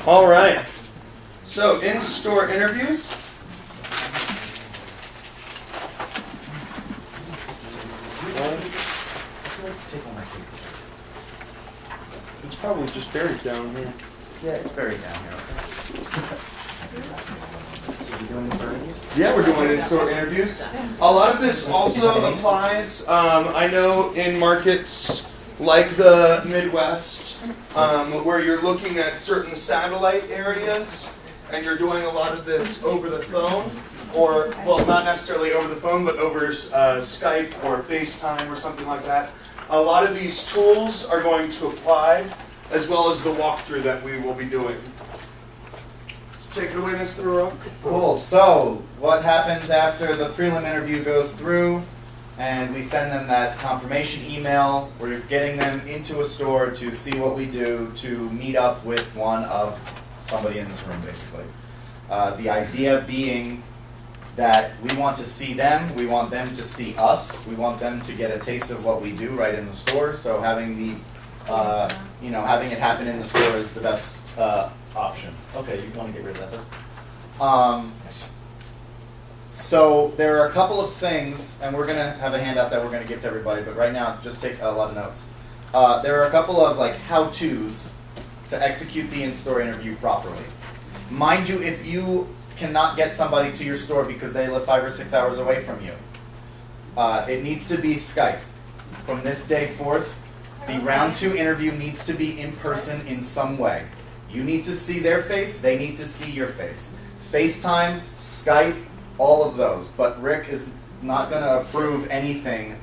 All right. So in-store interviews. It's probably just buried down here. Yeah, it's buried down here. Yeah, we're doing in-store interviews. A lot of this also applies, I know, in markets like the Midwest, where you're looking at certain satellite areas, and you're doing a lot of this over the phone, or, well, not necessarily over the phone, but over Skype or FaceTime or something like that. A lot of these tools are going to apply, as well as the walkthrough that we will be doing. Take it away, Mr. Rowe. Cool. So, what happens after the prelim interview goes through and we send them that confirmation email? We're getting them into a store to see what we do to meet up with one of somebody in this room, basically. The idea being that we want to see them, we want them to see us, we want them to get a taste of what we do right in the store. So having the, having it happen in the store is the best option. Okay, you want to get rid of that first? So there are a couple of things, and we're going to have a handout that we're going to give to everybody, but right now just take a lot of notes. There are a couple of like how-tos to execute the in-store interview properly. Mind you, if you cannot get somebody to your store because they live 5 or 6 hours away from you, it needs to be Skype. From this day forth, the round 2 interview needs to be in person in some way. You need to see their face, they need to see your face. FaceTime, Skype, all of those. But Rick is not going to approve anything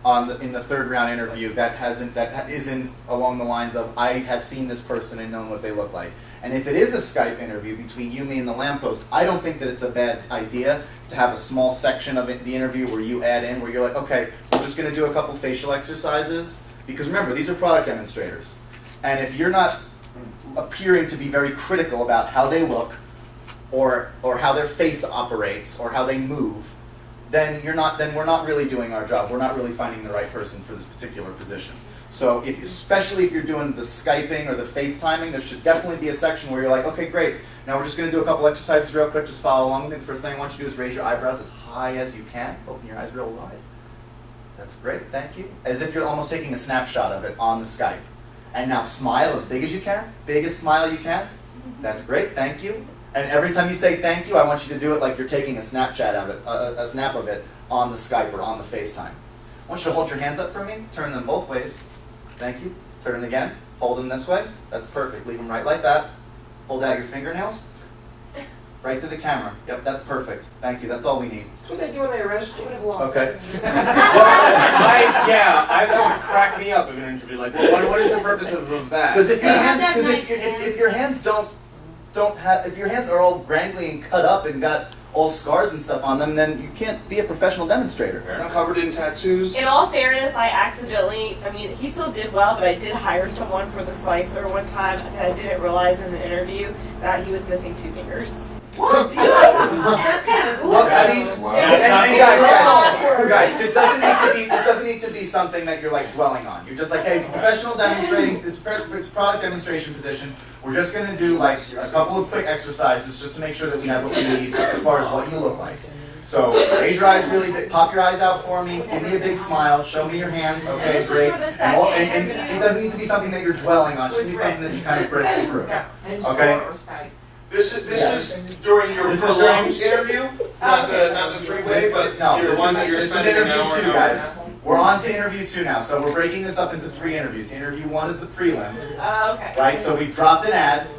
in the 3rd round interview that isn't along the lines of, I have seen this person and known what they look like. And if it is a Skype interview between you, me, and the lamppost, I don't think that it's a bad idea to have a small section of the interview where you add in, where you're like, okay, we're just going to do a couple facial exercises. Because remember, these are product demonstrators. And if you're not appearing to be very critical about how they look, or how their face operates, or how they move, then we're not really doing our job. We're not really finding the right person for this particular position. So especially if you're doing the Skyping or the FaceTiming, there should definitely be a section where you're like, okay, great, now we're just going to do a couple exercises real quick, just follow along with me. The first thing I want you to do is raise your eyebrows as high as you can. Open your eyes real wide. That's great, thank you. As if you're almost taking a snapshot of it on the Skype. And now smile as big as you can, biggest smile you can. That's great, thank you. And every time you say thank you, I want you to do it like you're taking a Snapchat of it, a snap of it on the Skype or on the FaceTime. I want you to hold your hands up for me, turn them both ways. Thank you. Turn again, hold them this way. That's perfect, leave them right like that. Hold out your fingernails. Right to the camera. Yep, that's perfect. Thank you, that's all we need. That's what they do when they arrest you. Okay. I that would crack me up in an interview. Like, well, what is the purpose of that? Because if your hands if your hands are all grangly and cut up and got all scars and stuff on them, then you can't be a professional demonstrator. Covered in tattoos. In all fairness, he still did well, but I did hire someone for the slicer one time, and I didn't realize in the interview that he was missing 2 fingers. That's kind of cool. Look, I mean, guys, this doesn't need to be something that you're like dwelling on. You're just like, hey, it's a professional demonstrating, it's a product demonstration position. We're just going to do like a couple of quick exercises just to make sure that we have what we need as far as what you look like. So raise your eyes really big, pop your eyes out for me, give me a big smile, show me your hands, okay, great. And it doesn't need to be something that you're dwelling on, it should be something that you kind of brisk through. Okay? This is during your prolonged interview, not the 3-way, but no, your one that you're spending an hour interview 2, guys. We're on to interview 2 now, so we're breaking this up into 3 interviews. Interview 1 is the prelim. Okay. Right, so we've dropped an ad.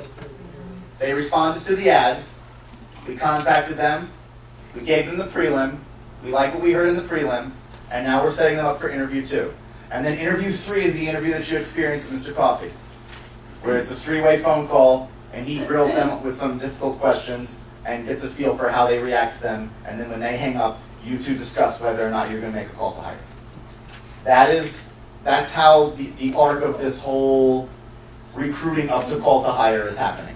They responded to the ad. We contacted them. We gave them the prelim. We like what we heard in the prelim. And now we're setting them up for interview 2. And then interview 3 is the interview that you experienced with Mr. Coffey, where it's a 3-way phone call, and he grills them with some difficult questions and gets a feel for how they react to them. And then when they hang up, you 2 discuss whether or not you're going to make a call to hire. That's how the arc of this whole recruiting up to call to hire is happening.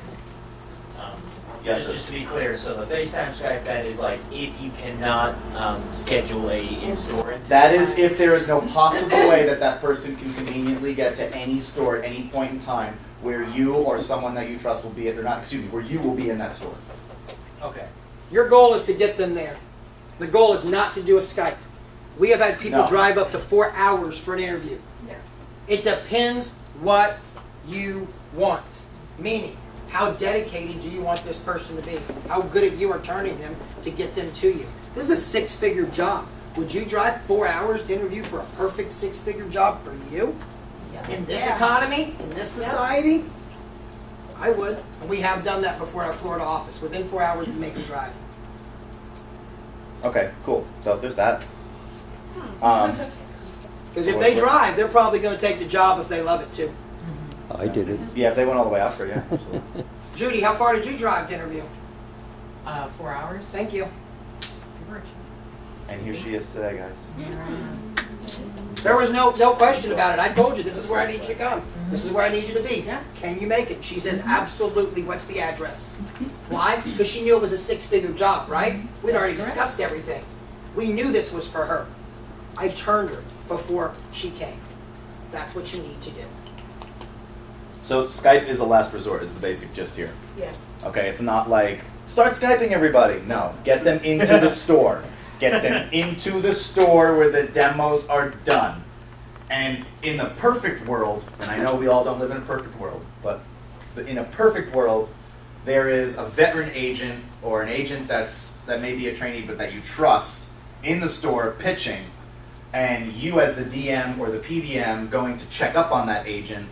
Yes, sir. Just to be clear, so the FaceTime Skype, that is like if you cannot schedule a in-store. That is if there is no possible way that that person can conveniently get to any store at any point in time where you or someone that you trust will be at, or not, excuse me, where you will be in that store. Okay. Your goal is to get them there. The goal is not to do a Skype. We have had people No. drive up to 4 hours for an interview. Yeah. It depends what you want. Meaning, how dedicated do you want this person to be? How good at you are turning them to get them to you? This is a 6-figure job. Would you drive 4 hours to interview for a perfect 6-figure job for you? In this economy, in this society? I would. And we have done that before in our Florida office. Within 4 hours, we make them drive. Okay, cool. So there's that. Because if they drive, they're probably going to take the job if they love it too. I did it. Yeah, if they went all the way out for you. Absolutely. Judy, how far did you drive to interview? 4 hours. Thank you. And here she is today, guys. There was no question about it. I told you, this is where I need you to come. This is where I need you to be. Can you make it? She says, absolutely. What's the address? Why? Because she knew it was a 6-figure job, right? We'd already discussed everything. We knew this was for her. I turned her before she came. That's what you need to do. So Skype is a last resort, is the basic gist here. Yeah. Okay, it's not like, start Skyping everybody. No, get them into the store. Get them into the store where the demos are done. And in the perfect world, and I know we all don't live in a perfect world, but in a perfect world, there is a veteran agent or an agent that may be a trainee but that you trust in the store pitching, and you as the DM or the PDM going to check up on that agent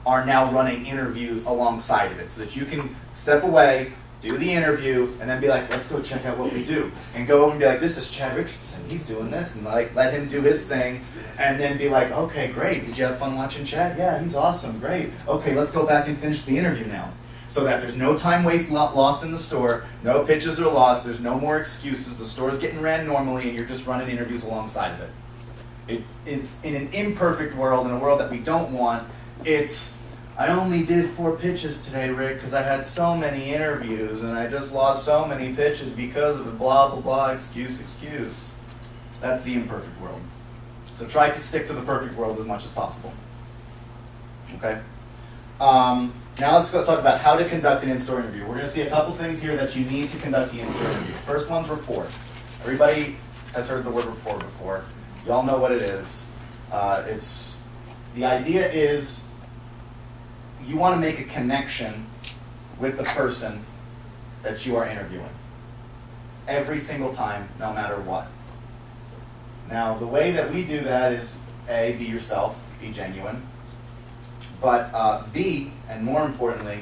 are now running interviews alongside of it so that you can step away, do the interview, and then be like, let's go check out what we do. And go over and be like, this is Chad Richardson, he's doing this, and like let him do his thing, and then be like, okay, great, did you have fun watching Chad? Yeah, he's awesome, great. Okay, let's go back and finish the interview now. So that there's no time lost in the store, no pitches are lost, there's no more excuses, the store's getting ran normally, and you're just running interviews alongside of it. It's in an imperfect world, in a world that we don't want, it's, I only did 4 pitches today, Rick, because I had so many interviews, and I just lost so many pitches because of it, blah, blah, blah, excuse. That's the imperfect world. So try to stick to the perfect world as much as possible. Okay? Now let's go talk about how to conduct an in-store interview. We're going to see a couple things here that you need to conduct the in-store interview. First one's rapport. Everybody has heard the word rapport before. Y'all know what it is. The idea is you want to make a connection with the person that you are interviewing. Every single time, no matter what. Now, the way that we do that is A, be yourself, be genuine. But B, and more importantly,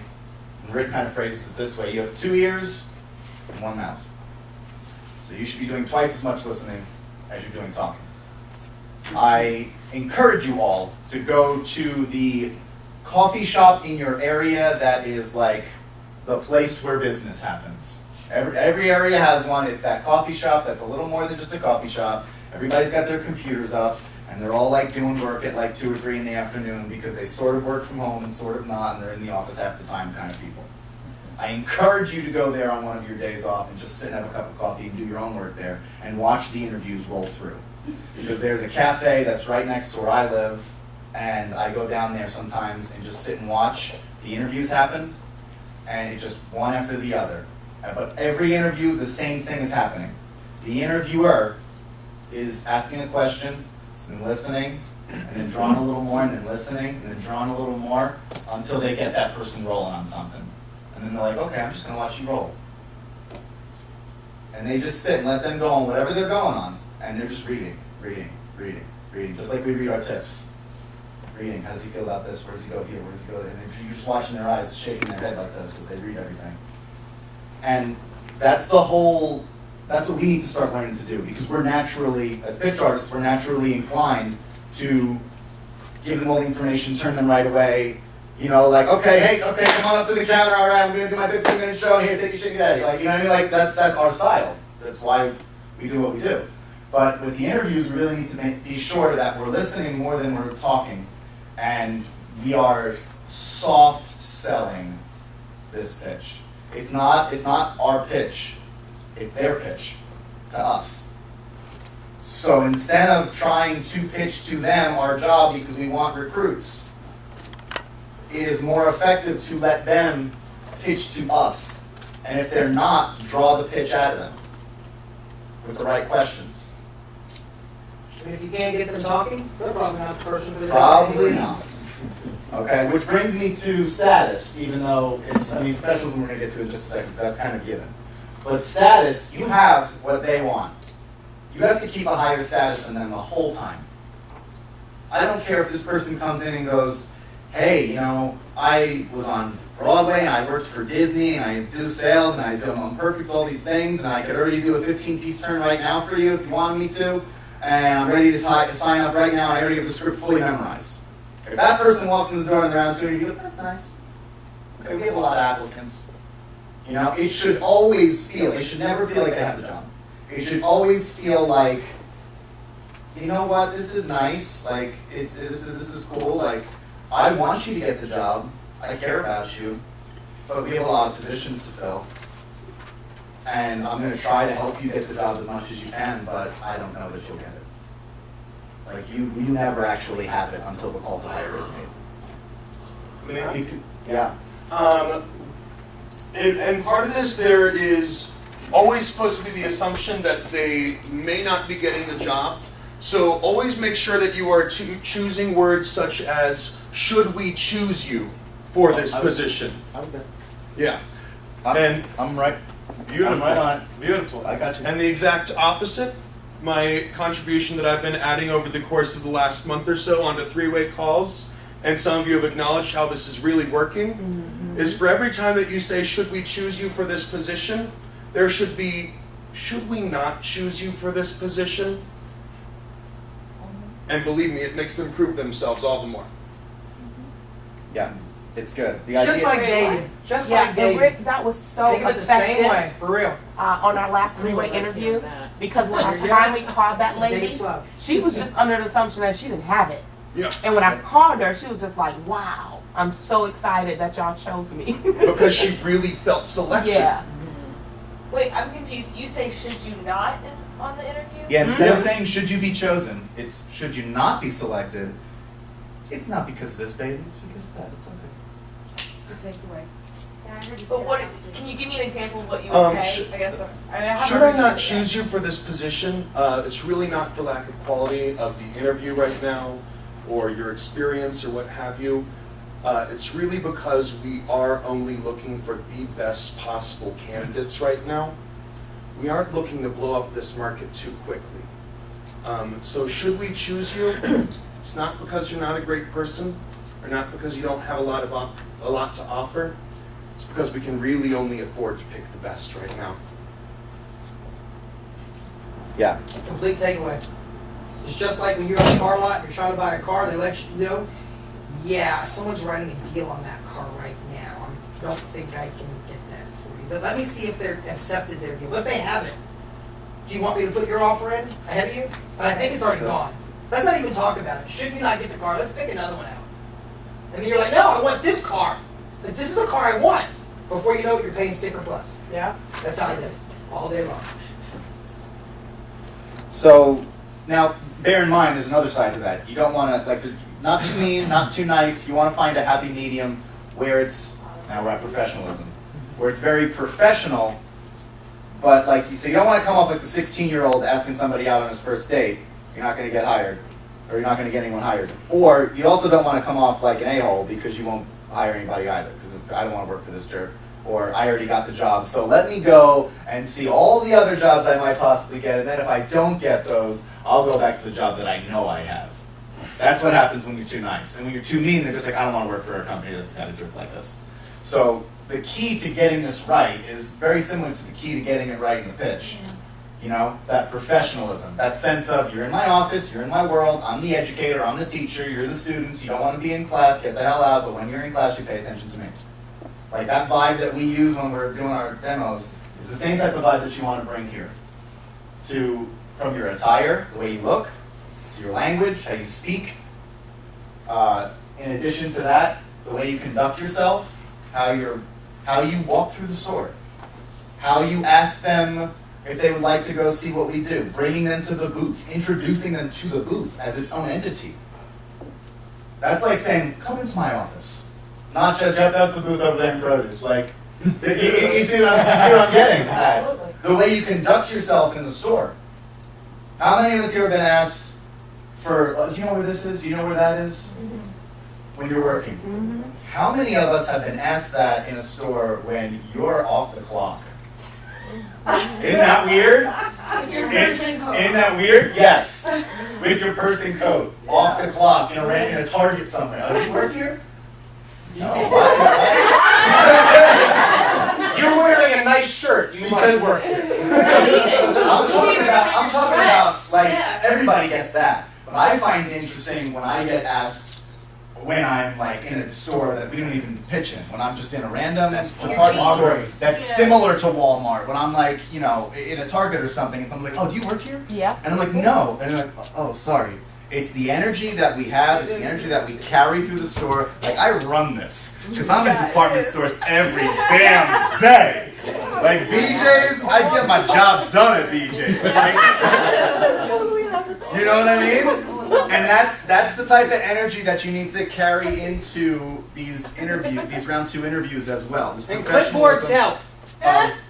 and Rick kind of phrases it this way, you have 2 ears and 1 mouth. So you should be doing twice as much listening as you're doing talking. I encourage you all to go to the coffee shop in your area that is like the place where business happens. Every area has one. It's that coffee shop that's a little more than just a coffee shop. Everybody's got their computers up, and they're all like doing work at like 2 or 3 in the afternoon because they sort of work from home and sort of not, and they're in the office half the time kind of people. I encourage you to go there on one of your days off and just sit and have a cup of coffee and do your own work there and watch the interviews roll through. Because there's a cafe that's right next to where I live, and I go down there sometimes and just sit and watch the interviews happen, and it's just one after the other. But every interview, the same thing is happening. The interviewer is asking a question and listening, and then drawing a little more, and then listening, and then drawing a little more, until they get that person rolling on something. And then they're like, okay, I'm just going to watch you roll. And they just sit and let them go on whatever they're going on, and they're just reading, just like we read our tips. Reading, how does he feel about this? Where does he go here? Where does he go there? And you're just watching their eyes shaking their head like this as they read everything. And that's what we need to start learning to do, because we're naturally, as pitch artists, we're naturally inclined to give them all the information, turn them right away, you know, like, okay, come on up to the counter, all right, I'm going to do my 15-minute show, here, take your shit, get out of here. Like, you know what I mean? Like, that's our style. That's why we do what we do. But with the interviews, we really need to be sure that we're listening more than we're talking, and we are soft selling this pitch. It's not our pitch. It's their pitch to us. So instead of trying to pitch to them our job because we want recruits, it is more effective to let them pitch to us. And if they're not, draw the pitch out of them with the right questions. I mean, if you can't get them talking, they're probably not the person for the job. Probably anyway. not. Okay, which brings me to status, even though it's, I mean, professionalism we're going to get to in just a second, so that's kind of given. But status, you have what they want. You have to keep a higher status than them the whole time. I don't care if this person comes in and goes, hey, you know, I was on Broadway and I worked for Disney and I do sales and I'm perfect at all these things and I could already do a 15-piece turn right now for you if you wanted me to, and I'm ready to sign up right now and I already have the script fully memorized. If that person walks in the door and they're on to you go, that's nice. Okay, we have a lot of applicants. You know, it should always feel, it should never feel like they have the job. It should always feel like, you know what, this is nice, like, this is cool, like, I want you to get the job, I care about you, but we have a lot of positions to fill. And I'm going to try to help you get the job as much as you can, but I don't know that you'll get it. Like, you never actually have it until the call to hire is made. Yeah. And part of this, there is always supposed to be the assumption that they may not be getting the job. So always make sure that you are choosing words such as, should we choose you for this position? I was there. Yeah. I'm right. Beautiful. I'm right on it. Beautiful. I got you. And the exact opposite, my contribution that I've been adding over the course of the last month or so onto three-way calls, and some of you have acknowledged how this is really working, is for every time that you say, should we choose you for this position, there should be, should we not choose you for this position? And believe me, it makes them prove themselves all the more. Yeah, it's good. The Just idea, like dating. Just Yeah, like and dating. Rick, that was so Think of it the same effective way, for real. on our last three-way Ooh, let's interview, hear that. because when I Yeah. finally called that Take lady, it slow. she was just under the assumption that she didn't have it. Yeah. And when I called her, she was just like, wow, I'm so excited that y'all chose me. Because she really felt selected. Yeah. Wait, I'm confused. You say should you not on the interview? yeah, instead of saying, should you be chosen, it's, should you not be selected, it's not because of this, baby, it's because of that, it's okay. It's the takeaway. But what is, can you give me an example of what you would say? I guess. Haven't Should I heard not it choose you for this position? It's really not for lack of quality of the interview right now, or your experience, or what have you. It's really because we are only looking for the best possible candidates right now. We aren't looking to blow up this market too quickly. So should we choose you? It's not because you're not a great person, or not because you don't have a lot to offer. It's because we can really only afford to pick the best right now. Yeah. Complete takeaway. It's just like when you're on the car lot and you're trying to buy a car, they let you know, yeah, someone's writing a deal on that car right now. I don't think I can get that for you. But let me see if they've accepted their deal. If they haven't, do you want me to put your offer in ahead of you? But I think it's already gone. Let's not even talk about it. Should you not get the car? Let's pick another one out. And then you're like, no, I want this car. Like, this is the car I want. Before you know it, you're paying sticker plus. Yeah. That's how I did it. All day long. So, now, bear in mind, there's another side to that. You don't want to, like, not too mean, not too nice. You want to find a happy medium where it's, now we're at professionalism, where it's very professional, but like, so you don't want to come off like the 16-year-old asking somebody out on his first date. You're not going to get hired, or you're not going to get anyone hired. Or you also don't want to come off like an a-hole because you won't hire anybody either, because I don't want to work for this jerk. Or I already got the job, so let me go and see all the other jobs I might possibly get, and then if I don't get those, I'll go back to the job that I know I have. That's what happens when you're too nice. And when you're too mean, they're just like, I don't want to work for a company that's got a jerk like this. So the key to getting this right is very similar to the key to getting it right in the pitch. You know, that professionalism, that sense of, you're in my office, you're in my world, I'm the educator, I'm the teacher, you're the students, you don't want to be in class, get the hell out, but when you're in class, you pay attention to me. Like that vibe that we use when we're doing our demos is the same type of vibe that you want to bring here. From your attire, the way you look, to your language, how you speak. In addition to that, the way you conduct yourself, how you're how you walk through the store, how you ask them if they would like to go see what we do, bringing them to the booth, introducing them to the booth as its own entity. That's like saying, come into my office. Not just, yeah, that's the booth over there in produce. Like, you see what I'm getting at? The way you conduct yourself in the store. How many of us here have been asked for, do you know where this is? Do you know where that is? When you're working. How many of us have been asked that in a store when you're off the clock? Isn't that weird? Isn't that weird? Yes. With your purse and coat, off the clock, in a Target somewhere. Oh, do you work here? No. Why? You're wearing a nice shirt. You must work here. I'm talking about like everybody gets that. But I find it interesting when I get asked when I'm like in a store that we don't even pitch in, when I'm just in a random department store that's similar to Walmart, when I'm like, in a Target or something, and someone's like, oh, do you work here? Yeah. And I'm like, no. And they're like, oh, sorry. It's the energy that we have, it's the energy that we carry through the store. Like, I run this, because I'm in department stores every damn day. Like, BJ's, I get my job done at BJ's. Like, you know what I mean? And that's the type of energy that you need to carry into these round 2 interviews as well. And clipboards help.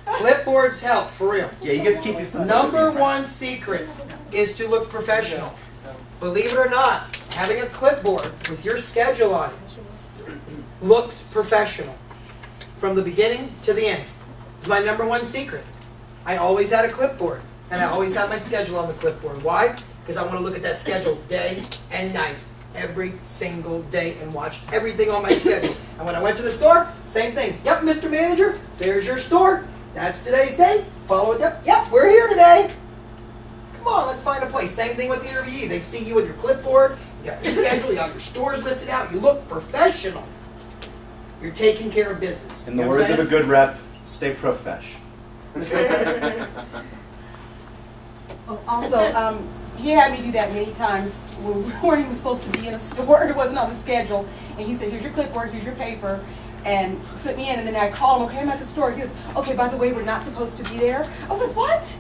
Clipboards help, for real. Yeah, you get to keep these. Number 1 secret is to look professional. Believe it or not, having a clipboard with your schedule on it looks professional. From the beginning to the end. It's my number 1 secret. I always had a clipboard. And I always had my schedule on the clipboard. Why? Because I want to look at that schedule day and night, every single day, and watch everything on my schedule. And when I went to the store, same thing. Yep, Mr. Manager, there's your store. That's today's day. Follow it up. Yep, we're here today. Come on, let's find a place. Same thing with the interviewee. They see you with your clipboard, you got your schedule, you got your stores listed out. You look professional. You're taking care of business. In the words of a good rep, stay profesh. Also, he had me do that many times when we weren't even supposed to be in a store. It wasn't on the schedule. And he said, here's your clipboard, here's your paper, and sent me in. And then I called him, okay, I'm at the store. He goes, okay, by the way, we're not supposed to be there. I was like, what?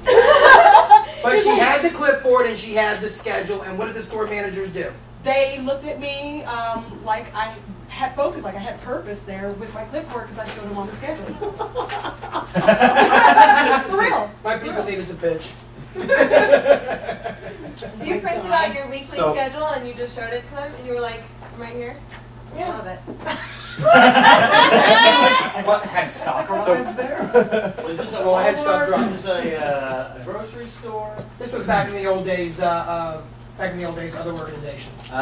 But she had the clipboard and she had the schedule. And what did the store managers do? They looked at me like I had focus, like I had purpose there with my clipboard because I showed them on the schedule. For real. My people needed to pitch. So you printed out your weekly schedule and you just showed it to them and you were like, I'm right here? Yeah. Love it. What, had stock arrived there? Was this a Well, I had stuff Walmart? dropped. Was this a grocery store? This was back in the old days, other organizations. Before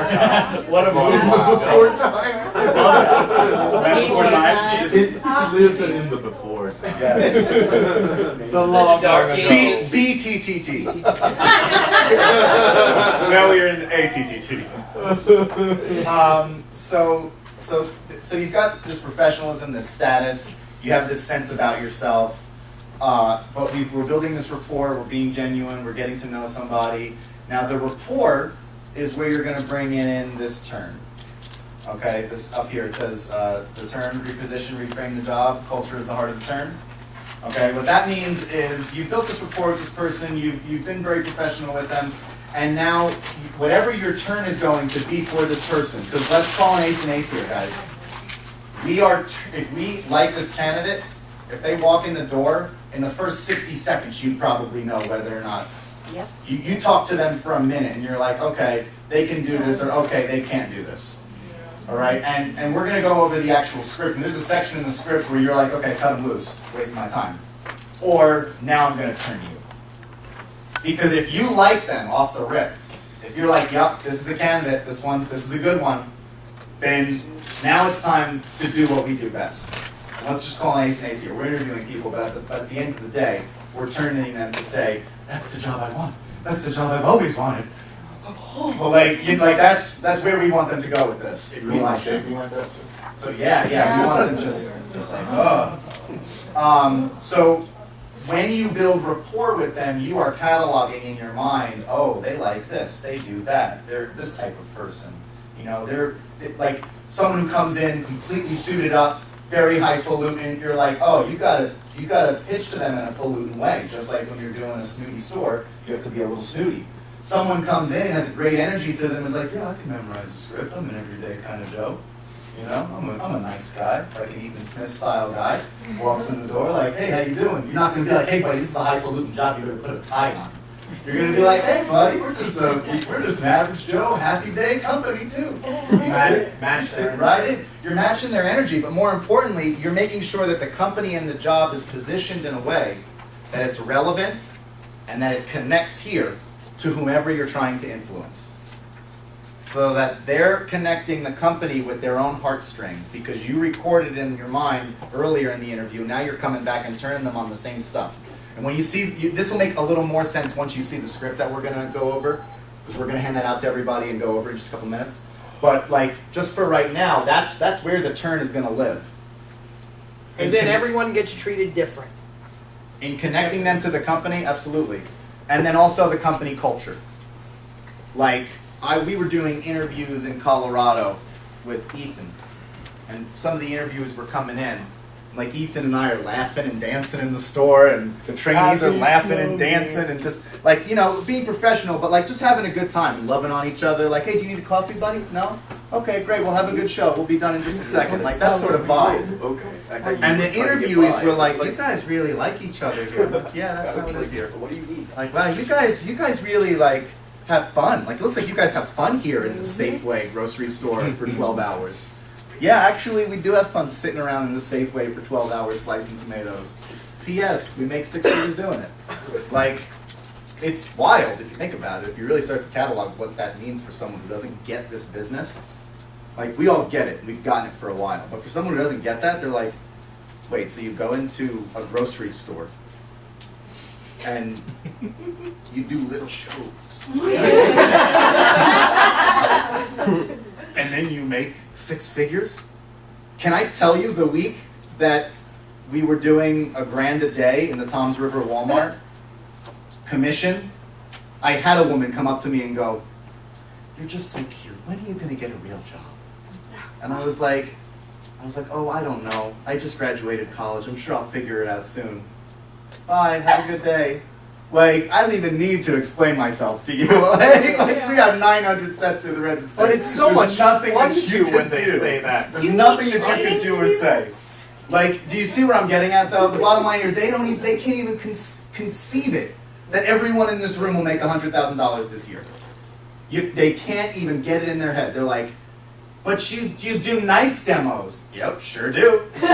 time. What a moment. Before time. Before time. It lives in the before time. Yes. The long dark ages. BTTT. Now we're in ATTT. So you've got this professionalism, this status. You have this sense about yourself. But we're building this rapport. We're being genuine. We're getting to know somebody. Now the rapport is where you're going to bring in this turn. Okay, this up here it says the turn, reposition, reframe the job. Culture is the heart of the turn. Okay, what that means is you've built this rapport with this person. You've been very professional with them. And now, whatever your turn is going to be for this person, because let's call an ace here, guys. If we like this candidate, if they walk in the door, in the first 60 seconds, you probably know whether or not. Yep. You talk to them for a minute, and you're like, okay, they can do this, or okay, they can't do this. All right, and we're going to go over the actual script. And there's a section in the script where you're like, okay, cut them loose, wasting my time. Or now I'm going to turn you. Because if you like them off the rip, if you're like, yep, this is a candidate, this is a good one, then now it's time to do what we do best. And let's just call an ace here. We're interviewing people, but at the end of the day, we're turning them to say, that's the job I want. That's the job I've always wanted. That's where we want them to go with this. If we like them. Like that too. So yeah, we want them just like, oh. So when you build rapport with them, you are cataloging in your mind, oh, they like this, they do that, they're this type of person. You know, like someone who comes in completely suited up, very highfalutin. You're like, oh, you gotta pitch to them in a falutin way. Just like when you're doing a snooty store, you have to be a little snooty. Someone comes in and has a great energy to them and is like, yeah, I can memorize a script. I'm an everyday kind of Joe. You know, I'm a nice guy, like an Ethan Smith style guy. Walks in the door like, hey, how you doing? You're not gonna be like, hey, buddy, this is a highfalutin job. You better put a tie on. You're gonna be like, hey, buddy, we're just an average Joe, happy day company too. Match Fit right in. You're matching their energy, but more importantly, you're making sure that the company and the job is positioned in a way that it's relevant and that it connects here to whomever you're trying to influence. So that they're connecting the company with their own heartstrings because you recorded in your mind earlier in the interview. Now you're coming back and turning them on the same stuff. And when you see, this will make a little more sense once you see the script that we're going to go over, because we're going to hand that out to everybody and go over in just a couple minutes. But like, just for right now, that's where the turn is going to live. And then everyone gets treated different. In connecting them to the company, absolutely. And then also the company culture. Like, we were doing interviews in Colorado with Ethan, and some of the interviews were coming in. Like Ethan and I are laughing and dancing in the store, and the trainees are laughing and dancing and just like, you know, being professional, but like just having a good time, loving on each other. Like, hey, do you need a coffee, buddy? No? Okay, great. We'll have a good show. We'll be done in just a second. Like that sort of vibe. Okay. And the interviewees were like, you guys really like each other here. Like, yeah, that's how it is here. What do you need? Like, wow, you guys really like have fun. Like, it looks like you guys have fun here in the Safeway grocery store for 12 hours. Yeah, actually, we do have fun sitting around in the Safeway for 12 hours slicing tomatoes. P.S. We make 6 figures doing it. Like, it's wild if you think about it. If you really start to catalog what that means for someone who doesn't get this business. Like, we all get it. We've gotten it for a while. But for someone who doesn't get that, they're like, wait, so you go into a grocery store and you do little shows. And then you make 6 figures? Can I tell you the week that we were doing $1,000 a day in the Toms River Walmart commission, I had a woman come up to me and go, you're just so cute. When are you going to get a real job? And I was like, oh, I don't know. I just graduated college. I'm sure I'll figure it out soon. Bye, have a good day. Like, I don't even need to explain myself to you. like we got 900 set through the register. But it's so There's much nothing fun that you to when can they do. say that. There's nothing that you can do or say. Like, do you see where I'm getting at though? The bottom line here, they can't even conceive it that everyone in this room will make $100,000 this year. They can't even get it in their head. They're like, but you do knife demos. Yep, sure do. But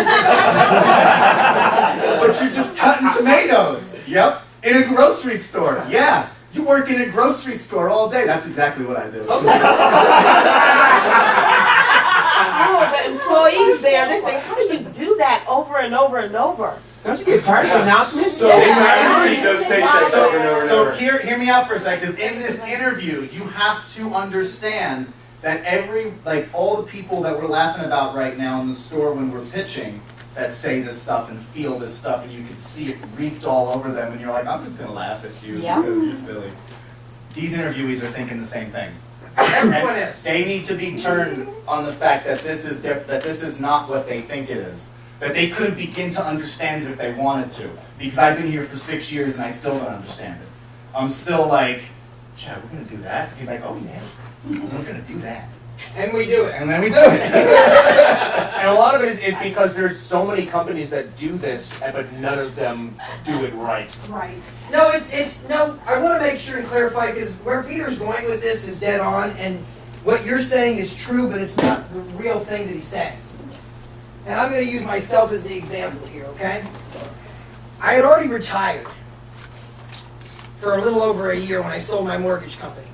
you're just cutting tomatoes. Yep. In a grocery store. Yeah. You work in a grocery store all day. That's exactly what I do. The employees there, they say, how do you do that over and over and over? Don't you get tired of announcements? So we might see those paychecks over and over and So over. hear me out for a second, because in this interview, you have to understand that all the people that we're laughing about right now in the store when we're pitching, that say this stuff and feel this stuff, and you can see it reeked all over them, and you're like, I'm just gonna laugh at you Yeah. because you're silly. These interviewees are thinking the same thing. Everyone And is. they need to be turned on the fact that this is not what they think it is. That they couldn't begin to understand it if they wanted to. Because I've been here for 6 years and I still don't understand it. I'm still like, Chad, we're gonna do that? He's like, oh yeah, we're gonna do that. And we do it. And then we do it. And a lot of it is because there's so many companies that do this, but none of them do it right. Right. No, no, I want to make sure and clarify, because where Peter's going with this is dead on, and what you're saying is true, but it's not the real thing that he's saying. And I'm going to use myself as the example here, okay? I had already retired for a little over a year when I sold my mortgage company,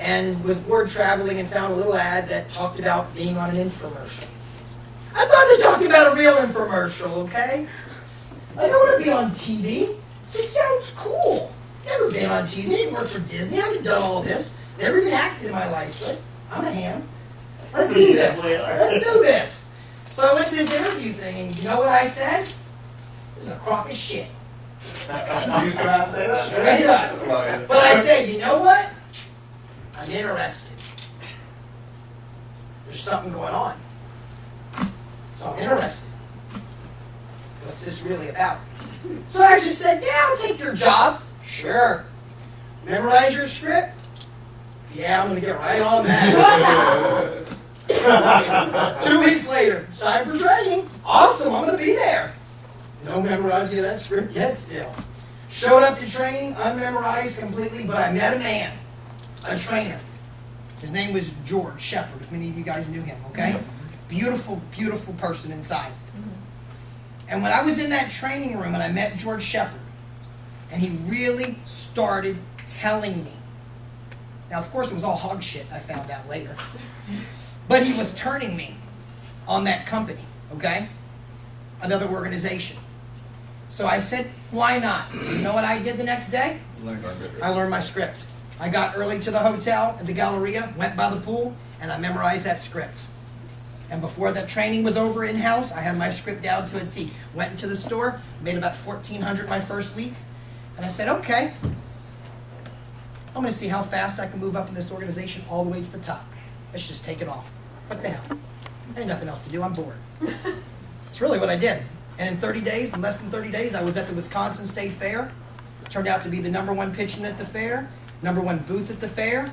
and was bored traveling and found a little ad that talked about being on an infomercial. I thought they were talking about a real infomercial, okay? I don't want to be on TV. This sounds cool. Never been on TV. I didn't work for Disney. I haven't done all this. Never even acted in my life, but I'm a ham. Let's do this. Let's do this. So I went to this interview thing, and you know what I said? This is a crock of shit. Straight up. But I said, you know what? I'm interested. there's something going on. So I'm interested. What's this really about? So I just said, yeah, I'll take your job. Sure. Memorize your script? Yeah, I'm going to get right on that. 2 weeks later, time for training. Awesome, I'm going to be there. No memorizing of that script yet still. Showed up to training, unmemorized completely, but I met a man, a trainer. His name was George Shepard, if many of you guys knew him, okay? Beautiful, beautiful person inside. And when I was in that training room and I met George Shepard, and he really started telling me. Now, of course, it was all hog shit, I found out later. But he was turning me on that company, okay? Another organization. So I said, why not? So you know what I did the next day? I learned my script. I got early to the hotel at the Galleria, went by the pool, and I memorized that script. And before that training was over in-house, I had my script down to a T. Went into the store, made about $1,400 my first week, and I said, okay, I'm going to see how fast I can move up in this organization all the way to the top. Let's just take it all. What the hell? I had nothing else to do. I'm bored. It's really what I did. And in 30 days, in less than 30 days, I was at the Wisconsin State Fair. Turned out to be the #1 pitchman at the fair, #1 booth at the fair.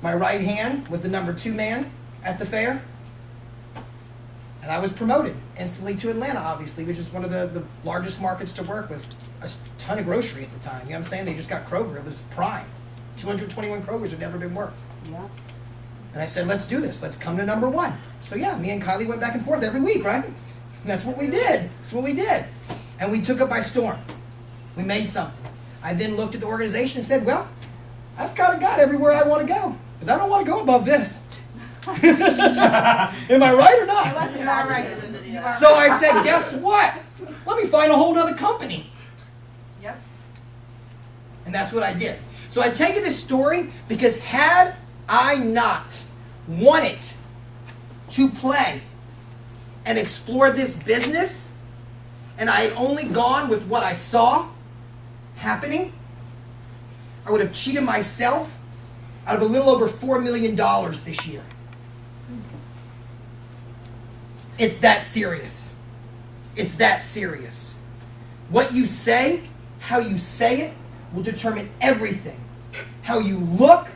My right hand was the #2 man at the fair. And I was promoted instantly to Atlanta, obviously, which is one of the largest markets to work with. A ton of grocery at the time. You know what I'm saying? They just got Kroger. It was prime. 221 Krogers had never been worked. Yeah. And I said, let's do this. Let's come to #1. So yeah, me and Kylie went back and forth every week, right? And that's what we did. That's what we did. And we took it by storm. We made something. I then looked at the organization and said, well, I've kind of got everywhere I want to go. Because I don't want to go above this. Am I right or not? It wasn't All right. right. So I said, guess what? Let me find a whole other company. Yep. And that's what I did. So I tell you this story because had I not wanted to play and explore this business, and I had only gone with what I saw happening, I would have cheated myself out of a little over $4 million this year. It's that serious. It's that serious. What you say, how you say it, will determine everything. How you look,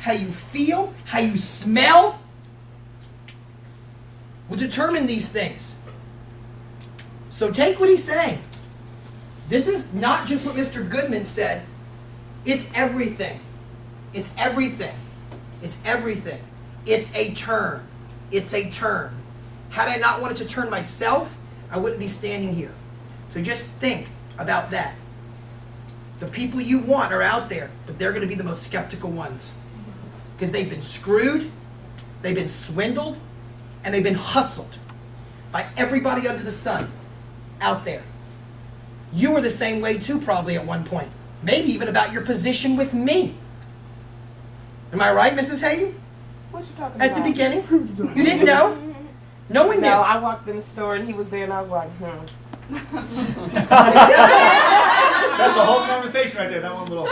how you feel, how you smell, will determine these things. So take what he's saying. This is not just what Mr. Goodman said. It's everything. It's everything. It's everything. It's a turn. It's a turn. Had I not wanted to turn myself, I wouldn't be standing here. So just think about that. The people you want are out there, but they're going to be the most skeptical ones. Because they've been screwed, they've been swindled, and they've been hustled by everybody under the sun out there. You were the same way too, probably at one point. Maybe even about your position with me. Am I right, Mrs. Hayden? What you talking At about? the beginning? You didn't know? No one knew. No, I walked in the store and he was there and I was like, That's the whole conversation right there. That one little.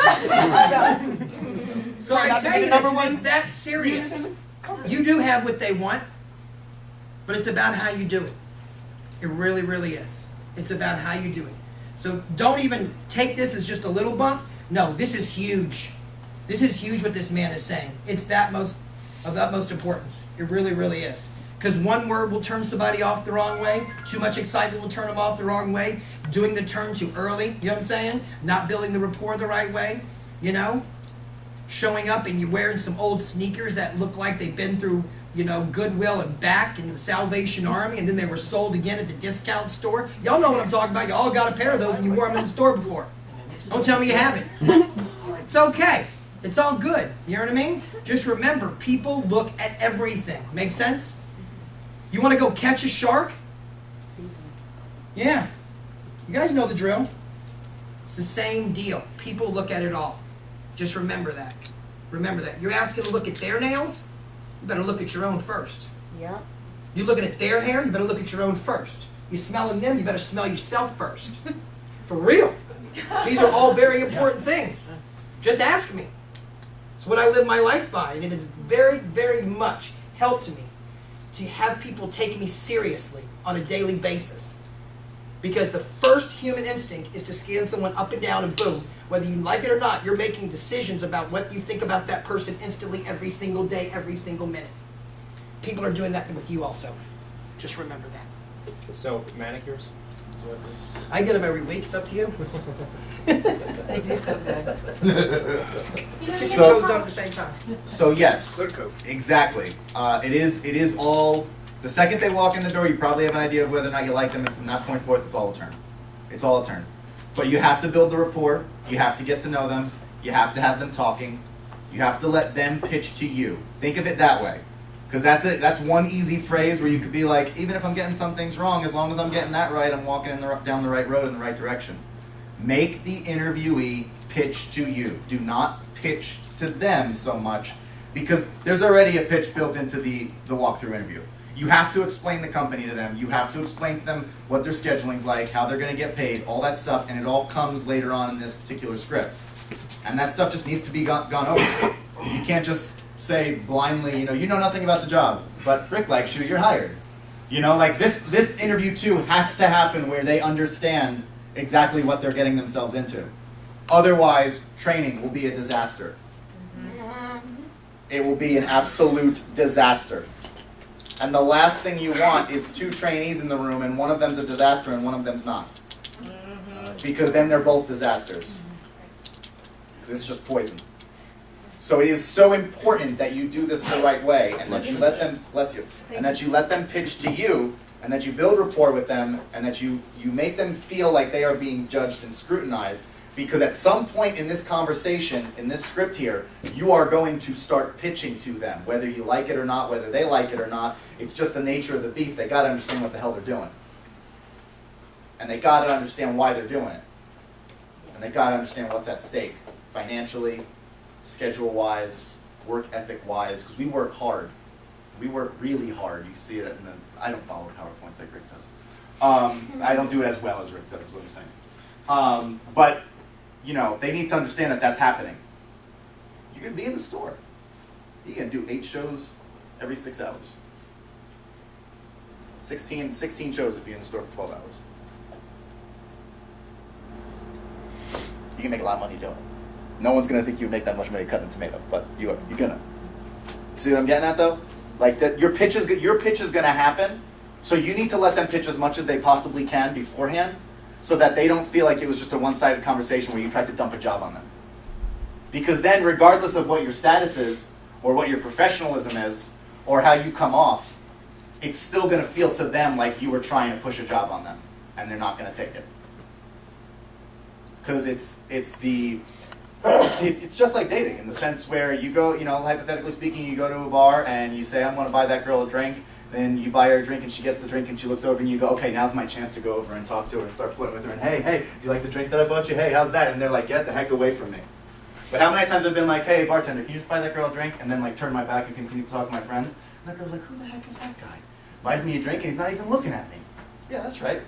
So I tell you this because it's that serious. You do have what they want, but it's about how you do it. It really, really is. It's about how you do it. So don't even take this as just a little bump. No, this is huge. This is huge what this man is saying. It's of utmost importance. It really, really is. Because one word will turn somebody off the wrong way. Too much excitement will turn them off the wrong way. Doing the turn too early, you know what I'm saying? Not building the rapport the right way, you know? Showing up and you're wearing some old sneakers that look like they've been through, you know, Goodwill and back into the Salvation Army, and then they were sold again at the discount store. Y'all know what I'm talking about. Y'all got a pair of those and you wore them in the store before. Don't tell me you haven't. It's okay. It's all good. You know what I mean? Just remember, people look at everything. Make sense? You want to go catch a shark? Yeah. You guys know the drill. It's the same deal. People look at it all. Just remember that. Remember that. You're asking to look at their nails? You better look at your own first. yeah. You're looking at their hair? You better look at your own first. You're smelling them? You better smell yourself first. For real. These are all very important things. Just ask me. It's what I live my life by, and it has very, very much helped me to have people take me seriously on a daily basis. Because the first human instinct is to scan someone up and down and boom, whether you like it or not, you're making decisions about what you think about that person instantly every single day, every single minute. People are doing that with you also. Just remember that. So manicures? I get them every week, it's up to you. They do so good. Get your toes done at the same time. So yes, Clear coat. exactly. It is all, the second they walk in the door, you probably have an idea of whether or not you like them, and from that point forth, it's all a turn. It's all a turn. But you have to build the rapport, you have to get to know them, you have to have them talking, you have to let them pitch to you. Think of it that way. Because that's it. That's one easy phrase where you could be like, even if I'm getting some things wrong, as long as I'm getting that right, I'm walking down the right road in the right direction. Make the interviewee pitch to you. Do not pitch to them so much, because there's already a pitch built into the walkthrough interview. You have to explain the company to them. You have to explain to them what their scheduling's like, how they're going to get paid, all that stuff, and it all comes later on in this particular script. And that stuff just needs to be gone over. You can't just say blindly, you know nothing about the job, but Rick likes you, you're hired. Like this interview too has to happen where they understand exactly what they're getting themselves into. Otherwise, training will be a disaster. It will be an absolute disaster. And the last thing you want is two trainees in the room and one of them's a disaster and one of them's not. Because then they're both disasters. Because it's just poison. So it is so important that you do this the right way, and that you let them, bless you, and that you let them pitch to you, and that you build rapport with them, and that you make them feel like they are being judged and scrutinized, because at some point in this conversation, in this script here, you are going to start pitching to them, whether you like it or not, whether they like it or not. It's just the nature of the beast. They got to understand what the hell they're doing. And they got to understand why they're doing it. And they got to understand what's at stake, financially, schedule-wise, work ethic-wise, because we work hard. We work really hard. You see it in the, I don't follow PowerPoints like Rick does. I don't do it as well as Rick does, is what I'm saying. But, they need to understand that that's happening. You're going to be in the store. You're going to do 8 shows every 6 hours. 16 shows if you're in the store for 12 hours. You can make a lot of money doing it. No one's going to think you would make that much money cutting a tomato, but you're going to. See what I'm getting at, though? Like, that your pitch is going to happen, so you need to let them pitch as much as they possibly can beforehand, so that they don't feel like it was just a one-sided conversation where you tried to dump a job on them. Because then, regardless of what your status is, or what your professionalism is, or how you come off, it's still going to feel to them like you were trying to push a job on them, and they're not going to take it. Because it's just like dating, in the sense where you go, hypothetically speaking, you go to a bar and you say, I'm going to buy that girl a drink. Then you buy her a drink and she gets the drink and she looks over and you go, okay, now's my chance to go over and talk to her and start flirting with her. And hey, do you like the drink that I bought you? Hey, how's that? And they're like, get the heck away from me. But how many times I've been like, hey, bartender, can you just buy that girl a drink? And then turn my back and continue to talk to my friends. And that girl's like, who the heck is that guy? Buys me a drink and he's not even looking at me. Yeah, that's right.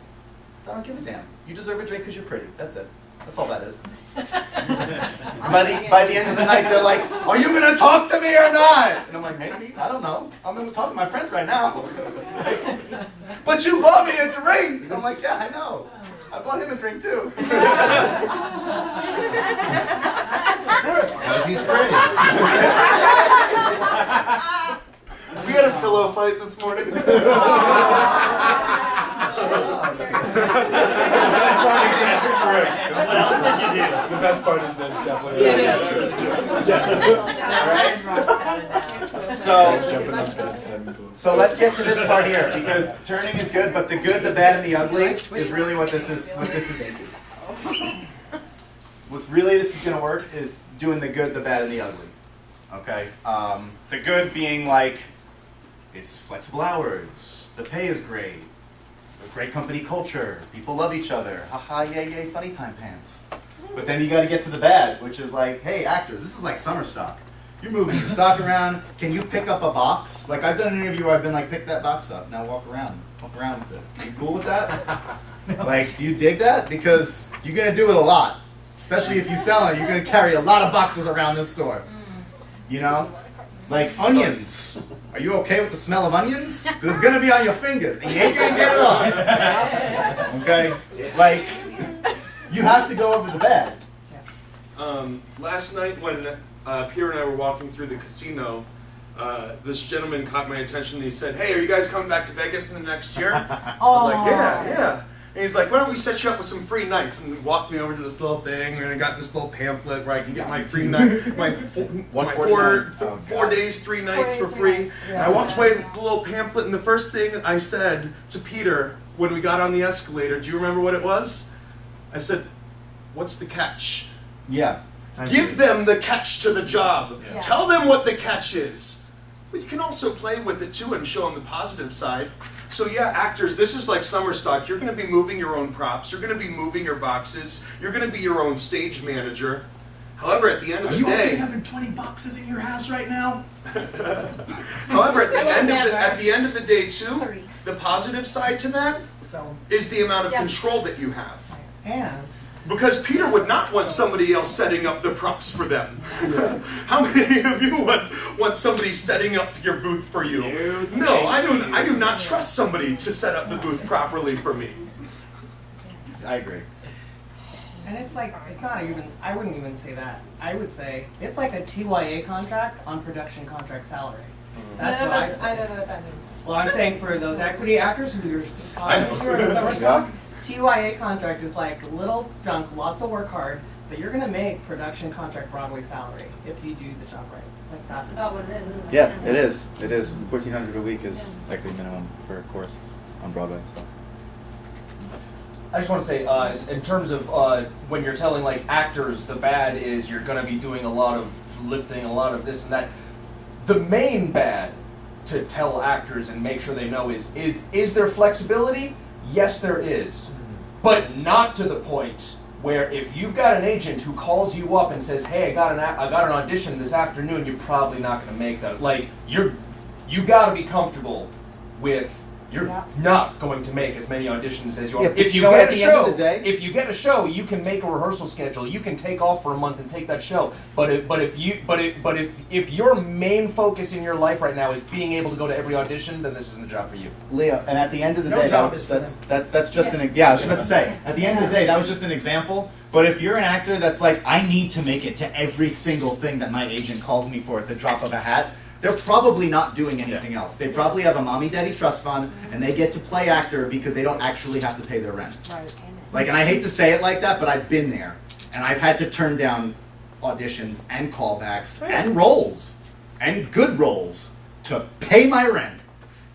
So I don't give a damn. You deserve a drink because you're pretty. That's it. That's all that is. by the end of the night, they're like, are you going to talk to me or not? And I'm like, maybe. I don't know. I'm going to talk to my friends right now. But you bought me a drink. I'm like, yeah, I know. I bought him a drink too. He's pretty. We had a pillow fight this morning. The best part is that's definitely So let's get to this part here, because turning is good, but the good, the bad, and the ugly is really what this is. What really this is going to work is doing the good, the bad, and the ugly. Okay. The good being like, it's flexible hours, the pay is great, a great company culture, people love each other, haha, yay, yay, funny time pants. But then you got to get to the bad, which is like, hey, actors, this is like summer stock. You're moving your stock around. Can you pick up a box? Like, I've done an interview where I've been like, pick that box up. Now walk around with it. Are you cool with that? Like, do you dig that? Because you're going to do it a lot. Especially if you sell it, you're going to carry a lot of boxes around this store. Like onions. Are you okay with the smell of onions? 'Cause it's gonna be on your fingers and you ain't gonna get it off. Okay? Like, you have to go over the bed. Last night when Pierre and I were walking through the casino, this gentleman caught my attention and he said, "Hey, are you guys coming back to Vegas in the next year?" I was like, yeah. And he's like, "Why don't we set you up with some free nights?" And he walked me over to this little thing, and I got this little pamphlet where I can get my free night, my 4 days, 3 nights for free. And I walked away with the little pamphlet, and the first thing I said to Peter when we got on the escalator, do you remember what it was? I said, "What's the catch?" Yeah. Give them the catch to the job. Yeah. Tell them what the catch is. But you can also play with it too and show them the positive side. So yeah, actors, this is like summer stock. You're going to be moving your own props. You're going to be moving your boxes. You're going to be your own stage manager. However, at the end of the day... Are you okay having 20 boxes in your house right now? However, at the end of the day too, the positive side to that is the amount of control that you have. And Because Peter would not want somebody else setting up the props for them. How many of you want somebody setting up your booth for you? No, I do not trust somebody to set up the booth properly for me. I agree. and it's like it's not even. I wouldn't even say that. I would say it's like a TYA contract on production contract salary. That's None what of I us, say. I don't know what that means. Well, I'm saying for those equity actors who are I know. summer stock, TYA contract is like little junk, lots of work hard, but you're gonna make production contract Broadway salary if you do the job right. Like that's Is that what it is? Isn't it? Yeah, it is. It is. $1,400 a week is like the minimum for a course on Broadway. So. I just want to say, in terms of when you're telling like actors, the bad is you're going to be doing a lot of lifting, a lot of this and that. The main bad to tell actors and make sure they know is there flexibility? Yes, there is, but not to the point where if you've got an agent who calls you up and says, "Hey, I got an audition this afternoon," you're probably not going to make that. Like you got to be comfortable with. You're not going to make as many auditions as you are. Yeah, but if you you know, get at a the end show, of the day- if you get a show, you can make a rehearsal schedule. You can take off for a month and take that show. But if your main focus in your life right now is being able to go to every audition, then this isn't the job for you. Leo, and at the end of the No day, job is for that's just an I was about to say. At the end of the day, that was just an example. But if you're an actor that's like, I need to make it to every single thing that my agent calls me for at the drop of a hat, they're probably not doing anything else. They probably have a mommy-daddy trust fund, and they get to play actor because they don't actually have to pay their rent. Right. Like, and I hate to say it like that, but I've been there, and I've had to turn down auditions and callbacks and roles, and good roles, to pay my rent.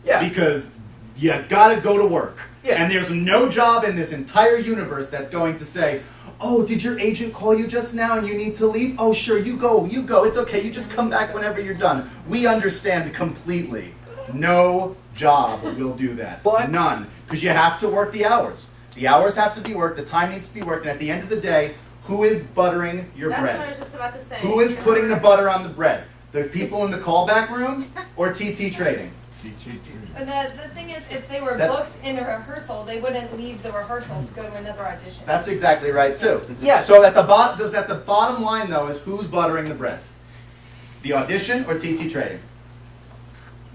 Yeah. Because you gotta go to work. Yeah. And there's no job in this entire universe that's going to say, "Oh, did your agent call you just now and you need to leave? Oh, sure, you go. It's okay, you just come back whenever you're done." We understand completely. No job will do that. But- none. Because you have to work the hours. The hours have to be worked, the time needs to be worked, and at the end of the day, who is buttering your That's bread? what I was just about to say. Who is putting the butter on the bread? The people in the callback room or TT trading? But the thing is, if they were That's- booked in a rehearsal, they wouldn't leave the rehearsal to go to another audition. That's exactly right too. Yes. So at the bottom line though is who's buttering the bread? The audition or TT trading?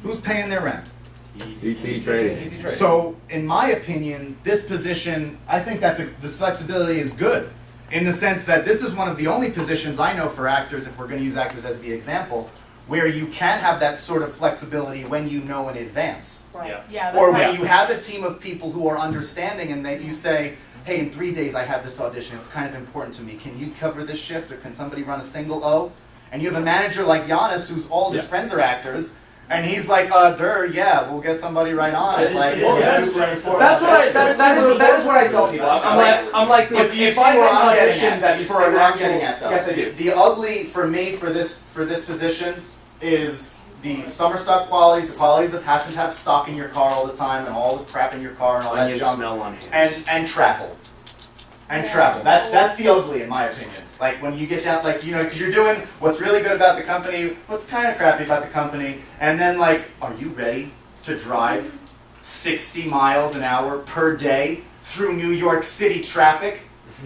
Who's paying their rent? TT trading. So in my opinion, this position, I think this flexibility is good. In the sense that this is one of the only positions I know for actors, if we're going to use actors as the example, where you can have that sort of flexibility when you know in advance. Right. Yeah. That's Or why when you have a team of people who are understanding and that you say, "Hey, in 3 days I have this audition, it's kind of important to me. Can you cover this shift or can somebody run a single O?" And you have a manager like Giannis who's all his friends are actors, and he's like, yeah, we'll get somebody right on it. Like, That's that is what I tell people. I'm like if you if see I where get an I'm getting audition at, that's you see for an where I'm actual, getting at, though. yes I do. The ugly for me for this position is the summer stock qualities, the qualities of having to have stock in your car all the time and all the crap in your car and all that junk, on hands. and travel. And travel. That's the ugly in my opinion. Like when you get down, like, because you're doing what's really good about the company, what's kind of crappy about the company, and then like, are you ready to drive 60 miles an hour per day through New York City traffic?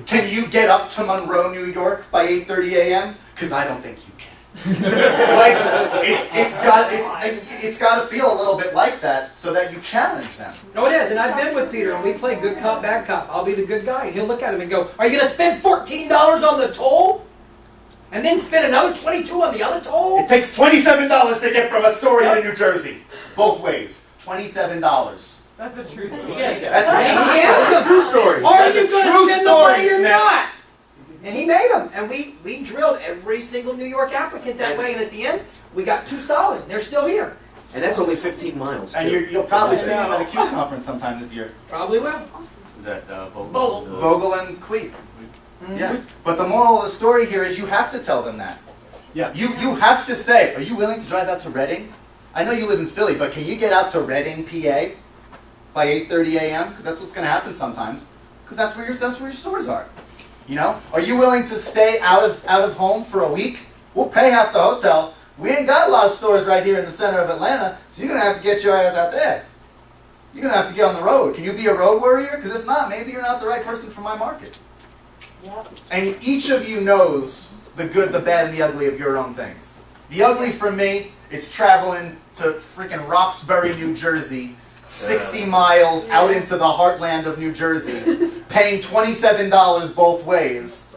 Can you get up to Monroe, New York by 8:30 a.m.? Because I don't think you can. Like it's got to feel a little bit like that so that you challenge them. No, it is, and I've been with Peter, and we play good cop, bad cop. I'll be the good guy, and he'll look at him and go, "Are you going to spend $14 on the toll, and then spend another $22 on the other toll?" It takes $27 to get from Astoria to New Jersey, both ways. $27. That's a true story. That's Yeah. a true story. Are That's you a going to true spend the story, money or Smith. not? And he made them, and we drilled every single New York applicant that way, and at the end, we got 2 solid. They're still here. And that's only 15 miles. And too. you'll probably see them at a Q conference sometime this year. Probably will. Is that Vogel. Vogel and Queep. Yeah. But the moral of the story here is you have to tell them that. Yeah. You have to say, are you willing to drive out to Reading? I know you live in Philly, but can you get out to Reading, PA by 8:30 a.m.? Because that's what's going to happen sometimes. Because that's where your stores are. You know? Are you willing to stay out of home for a week? We'll pay half the hotel. We ain't got a lot of stores right here in the center of Atlanta, so you're going to have to get your ass out there. You're going to have to get on the road. Can you be a road warrior? Because if not, maybe you're not the right person for my market. Yep. And each of you knows the good, the bad, and the ugly of your own things. The ugly for me is traveling to freaking Roxbury, New Jersey, 60 miles out into the heartland of New Jersey, paying $27 both ways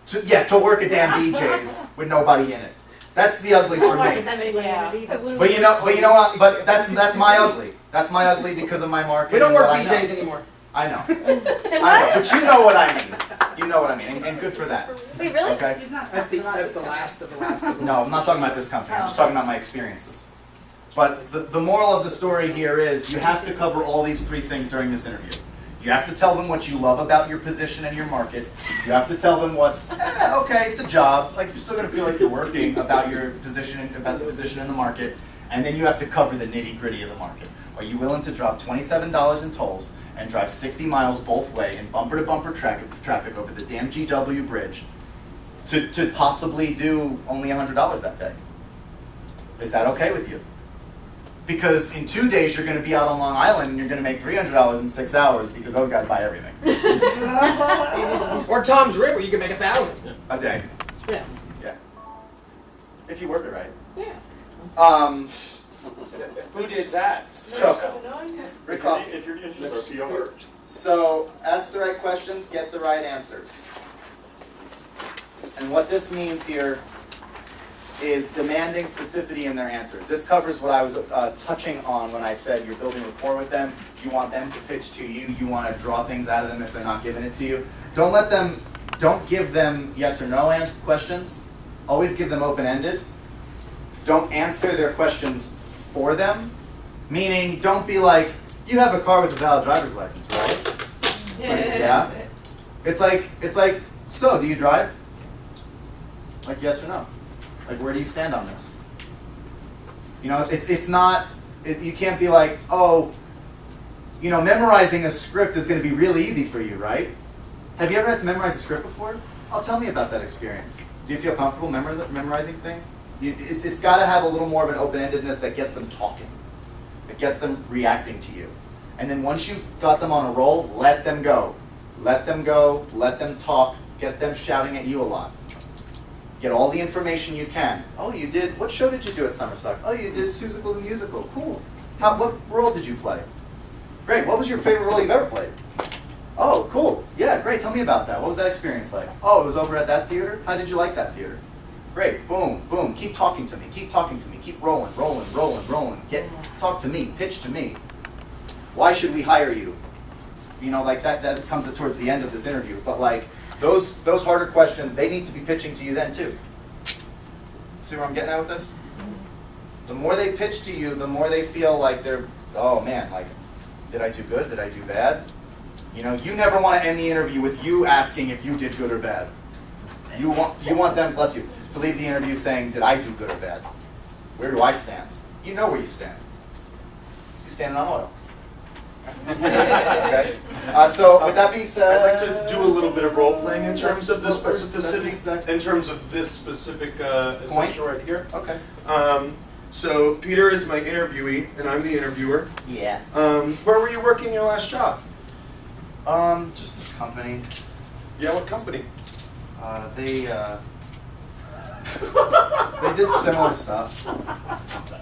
to work at damn BJ's with nobody in it. That's the ugly for me. But you know what? But that's my ugly. That's my ugly because of my market. We don't and work what I know. BJ's anymore. I know. I know. But you know what I mean. You know what I mean. And good for that. Wait, really? Okay? That's the last of the last of the No, I'm not talking about this company. I'm just talking about my experiences. But the moral of the story here is you have to cover all these 3 things during this interview. You have to tell them what you love about your position and your market. You have to tell them what's, okay, it's a job. Like, you're still going to feel like you're working about your position, about the position in the market. And then you have to cover the nitty-gritty of the market. Are you willing to drop $27 in tolls and drive 60 miles both way in bumper-to-bumper traffic over the damn GW bridge to possibly do only $100 that day? Is that okay with you? Because in 2 days you're going to be out on Long Island and you're going to make $300 in 6 hours because those guys buy everything. Or Tom's River, you can make 1,000 a day. Yeah. Yeah. If you work it right. Yeah. Who did that? So, Rick Coffey. If you're interested, PR. So, ask the right questions, get the right answers. And what this means here is demanding specificity in their answers. This covers what I was touching on when I said you're building rapport with them. You want them to pitch to you. You want to draw things out of them if they're not giving it to you. Don't give them yes or no questions. Always give them open-ended. Don't answer their questions for them. Meaning, don't be like, you have a car with a valid driver's license, right? Yeah. It's like, so do you drive? Like yes or no? Like, where do you stand on this? You know, it's not, you can't be like, oh, you know, memorizing a script is going to be really easy for you, right? Have you ever had to memorize a script before? Oh, tell me about that experience. Do you feel comfortable memorizing things? It's got to have a little more of an open-endedness that gets them talking, that gets them reacting to you. And then once you got them on a roll, let them go. Let them go, let them talk, get them shouting at you a lot. Get all the information you can. Oh, you did, what show did you do at Summerstock? Oh, you did Seussical the Musical. Cool. What role did you play? Great, what was your favorite role you've ever played? Oh, cool. Yeah, great, tell me about that. What was that experience like? Oh, it was over at that theater? How did you like that theater? Great, boom, boom. Keep talking to me, keep talking to me. Keep rolling, rolling, rolling, rolling. Talk to me, pitch to me. Why should we hire you? You know, like that comes towards the end of this interview. But like, those harder questions, they need to be pitching to you then too. See where I'm getting at with this? The more they pitch to you, the more they feel like they're, oh man, like, did I do good? Did I do bad? You know, you never want to end the interview with you asking if you did good or bad. You want them, bless you, to leave the interview saying, did I do good or bad? Where do I stand? You know where you stand. You stand on oil. Okay. So with that being said, I'd like to do a little bit of role playing in terms of the specificity, in terms of this specific section right here. Okay. So Peter is my interviewee, and I'm the interviewer. Yeah. Where were you working your last job? Just this company. Yeah, what company? They They did similar stuff.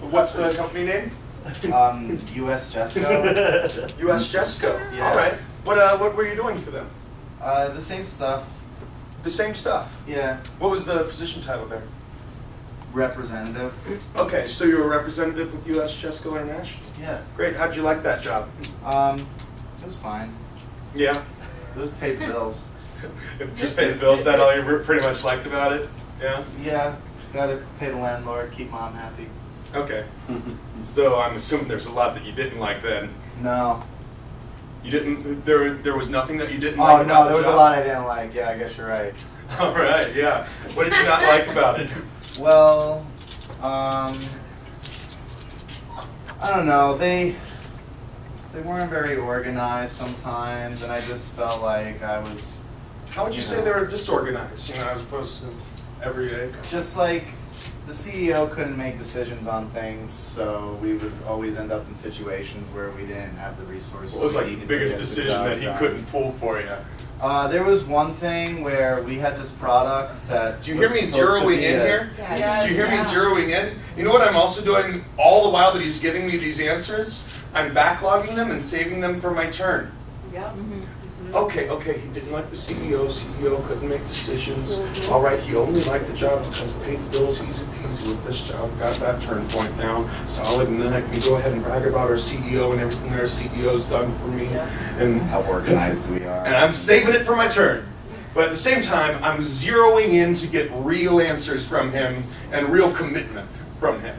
What's the company name? US Jesco. US Jesco. Yeah. All right. What were you doing for them? The same stuff. The same stuff. Yeah. What was the position title there? Representative. Okay, so you were a representative with US Jesco International. Yeah. Great. How'd you like that job? It was fine. Yeah. It was paid the bills. Just pay the bills. Is that all you pretty much liked about it? Yeah. Yeah. Gotta pay the landlord, keep mom happy. Okay. So I'm assuming there's a lot that you didn't like then. No. You didn't. There was nothing that you didn't Oh like about no, the there was job? a lot I didn't like. Yeah, I guess you're right. All right. Yeah. What did you not like about it? Well, I don't know. They weren't very organized sometimes, and I just felt like I was. How would you say they were disorganized? You know, as opposed to every day. Just like the CEO couldn't make decisions on things, so we would always end up in situations where we didn't have the resources. What was we like the needed biggest to get the decision job that he done. couldn't pull for you? There was one thing where we had this product that. Do you hear me was supposed to zeroing be in a- here? Yeah. Do you hear me zeroing in? You know what I'm also doing all the while that he's giving me these answers? I'm backlogging them and saving them for my turn. Yep. Okay, he didn't like the CEO. CEO couldn't make decisions. All right, he only liked the job because it paid the bills easy peasy with this job. Got that turn point now, solid, and then I can go ahead and brag about our CEO and everything our CEO's done for me. And How organized we are. and I'm saving it for my turn. But at the same time, I'm zeroing in to get real answers from him and real commitment from him.